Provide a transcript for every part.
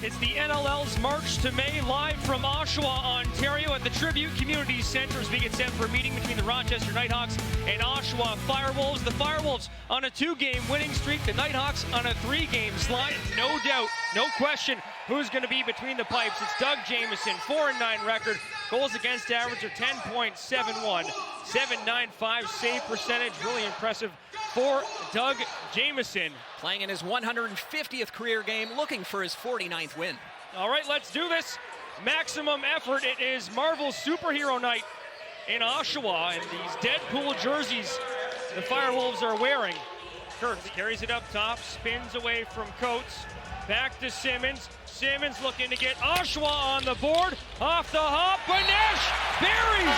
It's the NLL's March to May, live from Oshawa, Ontario at the Tribute Community Centre as we get set for a meeting between the Rochester Knighthawks and Oshawa FireWolves. The FireWolves on a 2-game winning streak, the Knighthawks on a 3-game slide. No doubt, no question who's going to be between the pipes. It's Doug Jamieson, 4-9 record. Goals against average are 10.71, 7.95 save percentage. Really impressive for Doug Jamieson. Playing in his 150th career game, looking for his 49th win. All right, let's do this. Maximum effort. It is Marvel's Superhero Night in Oshawa, and these Deadpool jerseys the FireWolves are wearing. Kurtz carries it up top, spins away from Coates. Back to Simmons. Simmons looking to get Oshawa on the board. Off the hop, Banesh buries!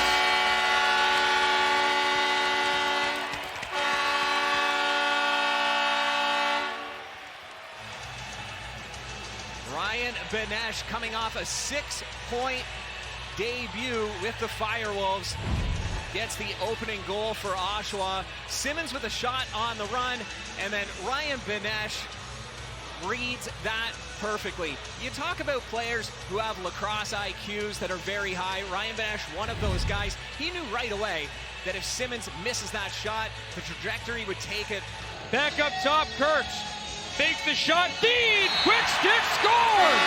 Ryan Banesh coming off a 6-point debut with the FireWolves. Gets the opening goal for Oshawa. Simmons with a shot on the run, and then Ryan Banesh reads that perfectly. You talk about players who have lacrosse IQs that are very high. Ryan Banesh, one of those guys. He knew right away that if Simmons misses that shot, the trajectory would take it. Back up top, Kurtz. Fakes the shot, Theede, quick stick, scores!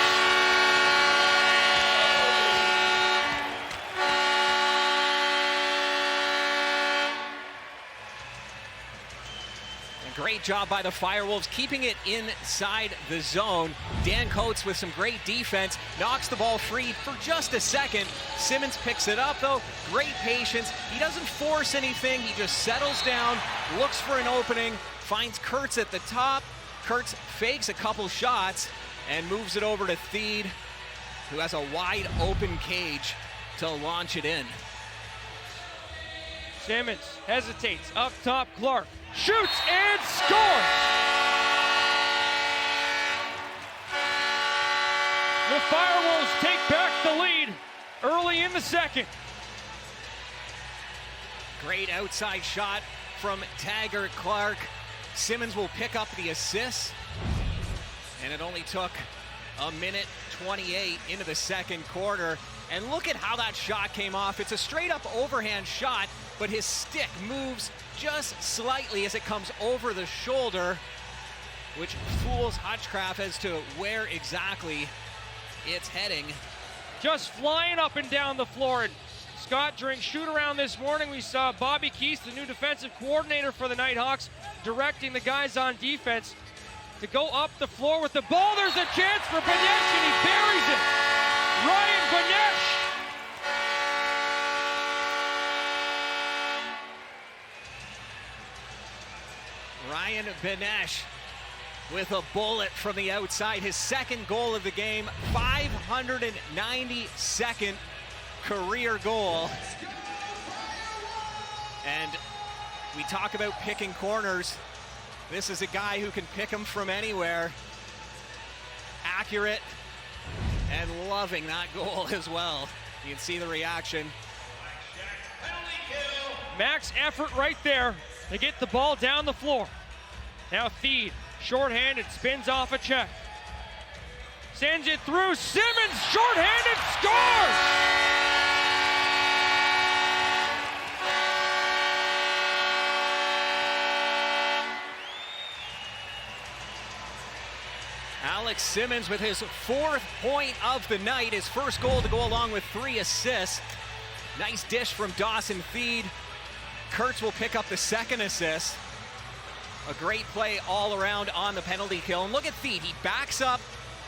A great job by the FireWolves, keeping it inside the zone. Dan Coates with some great defense, knocks the ball free for just a second. Simmons picks it up though, great patience. He doesn't force anything, he just settles down, looks for an opening, finds Kurtz at the top. Kurtz fakes a couple shots and moves it over to Theede, who has a wide open cage to launch it in. Simmons hesitates, up top Clark, shoots and scores! The FireWolves take back the lead early in the second. Great outside shot from Taggart Clark. Simmons will pick up the assist, and it only took a minute 28 into the second quarter. And look at how that shot came off. It's a straight up overhand shot, but his stick moves just slightly as it comes over the shoulder, which fools Hutchcraft as to where exactly it's heading. Just flying up and down the floor. And Scott, during shoot around this morning, we saw Bobby Keese, the new defensive coordinator for the Knighthawks, directing the guys on defense to go up the floor with the ball. There's a chance for Banesh, and he buries it. Ryan Banesh. Ryan Banesh with a bullet from the outside. His second goal of the game, 592nd career goal. And we talk about picking corners. This is a guy who can pick them from anywhere. Accurate and loving that goal as well. You can see the reaction. Max effort right there to get the ball down the floor. Now Theede, shorthanded, spins off a check. Sends it through, Simmons, shorthanded, scores! Alex Simmons with his 4th point of the night, his first goal to go along with 3 assists. Nice dish from Dawson Theede. Kurtz will pick up the 2nd assist. A great play all around on the penalty kill. And look at Theede, he backs up,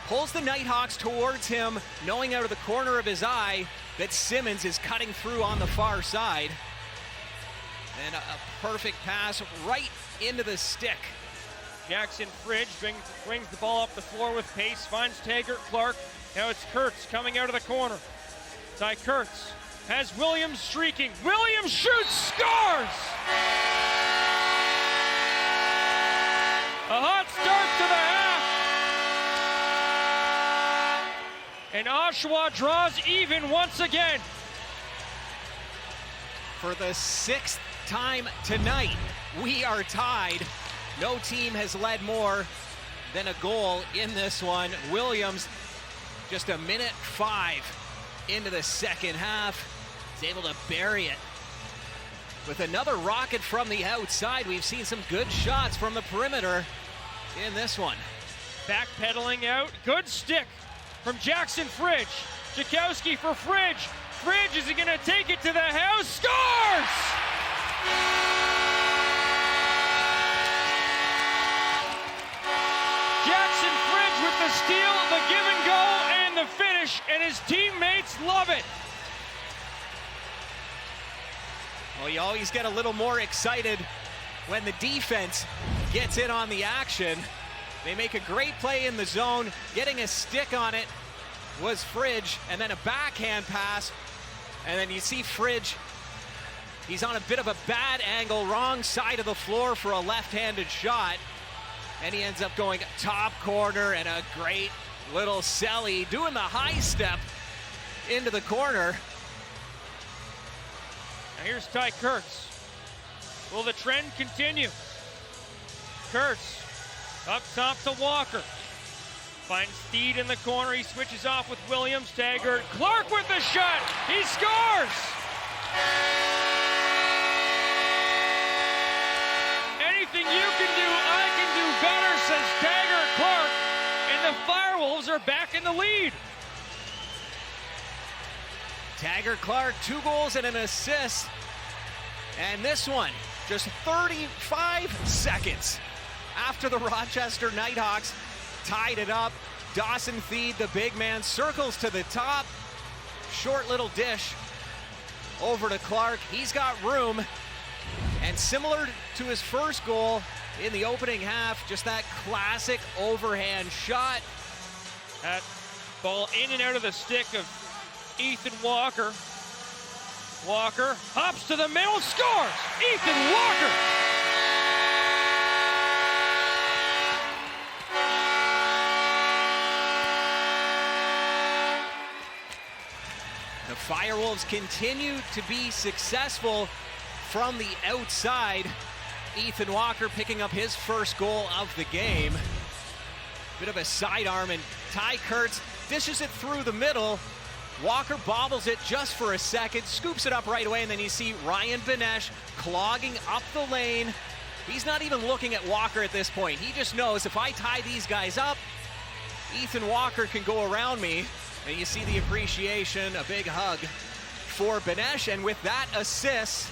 pulls the Knighthawks towards him, knowing out of the corner of his eye that Simmons is cutting through on the far side. And a perfect pass right into the stick. Jackson Fridge brings the ball up the floor with pace, finds Taggart Clark. Now it's Kurtz coming out of the corner. Ty Kurtz has Williams streaking. Williams shoots, scores! A hot start to the half. And Oshawa draws even once again. For the 6th time tonight, we are tied. No team has led more than a goal in this one. Williams Just a minute 5 into the second half. He's able to bury it. With another rocket from the outside, we've seen some good shots from the perimeter in this one. Backpedaling out, good stick from Jackson Fridge. Jakowski for Fridge. Fridge, is he gonna take it to the house? Scores! Jackson Fridge with the steal, the give and go, and the finish, and his teammates love it. Well, you always get a little more excited when the defense gets in on the action. They make a great play in the zone. Getting a stick on it was Fridge, and then a backhand pass. And then you see Fridge, he's on a bit of a bad angle, wrong side of the floor for a left-handed shot. And he ends up going top corner, and a great little celly doing the high step into the corner. Now here's Ty Kurtz. Will the trend continue? Kurtz up top to Walker. Finds Theede in the corner. He switches off with Williams. Taggart. Clark with the shot. He scores! Anything you can do, I can do better, says Taggart Clark. And the FireWolves are back in the lead. Taggart Clark, 2 goals and an assist. And this one, just 35 seconds after the Rochester Knighthawks tied it up. Dawson Theede, the big man, circles to the top. Short little dish over to Clark. He's got room. And similar to his first goal in the opening half, just that classic overhand shot. That ball in and out of the stick of Ethan Walker. Walker hops to the middle, scores! Ethan Walker! The FireWolves continue to be successful from the outside. Ethan Walker picking up his first goal of the game. Bit of a sidearm, and Ty Kurtz dishes it through the middle. Walker bobbles it just for a second, scoops it up right away, and then you see Ryan Benesh clogging up the lane. He's not even looking at Walker at this point. He just knows if I tie these guys up, Ethan Walker can go around me. And you see the appreciation, a big hug for Benesh, and with that assist.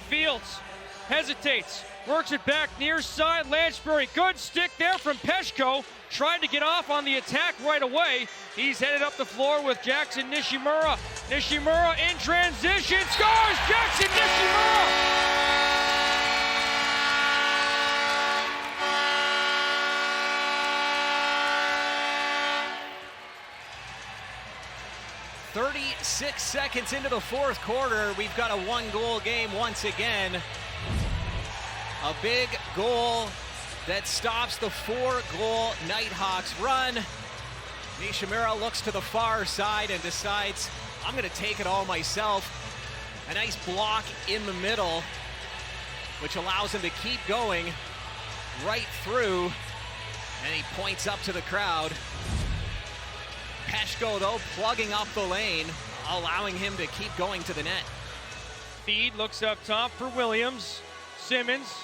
Fields hesitates, works it back near side. Lansbury, good stick there from Peshko. Tried to get off on the attack right away. He's headed up the floor with Jackson Nishimura. Nishimura in transition, scores! Jackson Nishimura! "36 seconds into the fourth quarter, we've got a 1-goal game once again. A big goal that stops the 4-goal Knighthawks run. Nishimura looks to the far side and decides, I'm going to take it all myself. A nice block in the middle, which allows him to keep going right through. And he points up to the crowd. Peshko, though, plugging up the lane, allowing him to keep going to the net. Theede looks up top for Williams. Simmons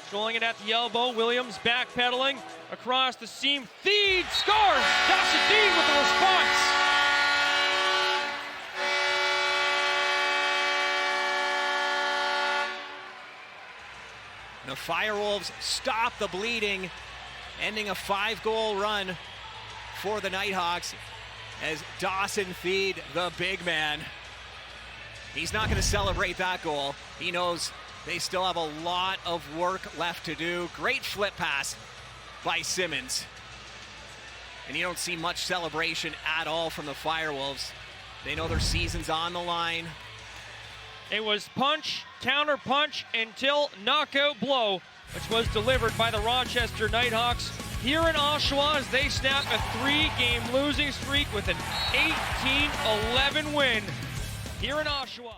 controlling it at the elbow. Williams backpedaling across the seam. Theede scores! Dawson Theede with the response. The FireWolves stop the bleeding, ending a 5-goal run for the Knighthawks as Dawson Theede, the big man, he's not going to celebrate that goal. He knows they still have a lot of work left to do. Great flip pass by Simmons. And you don't see much celebration at all from the FireWolves. They know their season's on the line. It was punch, counter punch until knockout blow, which was delivered by the Rochester Knighthawks here in Oshawa as they snap a 3-game losing streak with an 18-11 win here in Oshawa.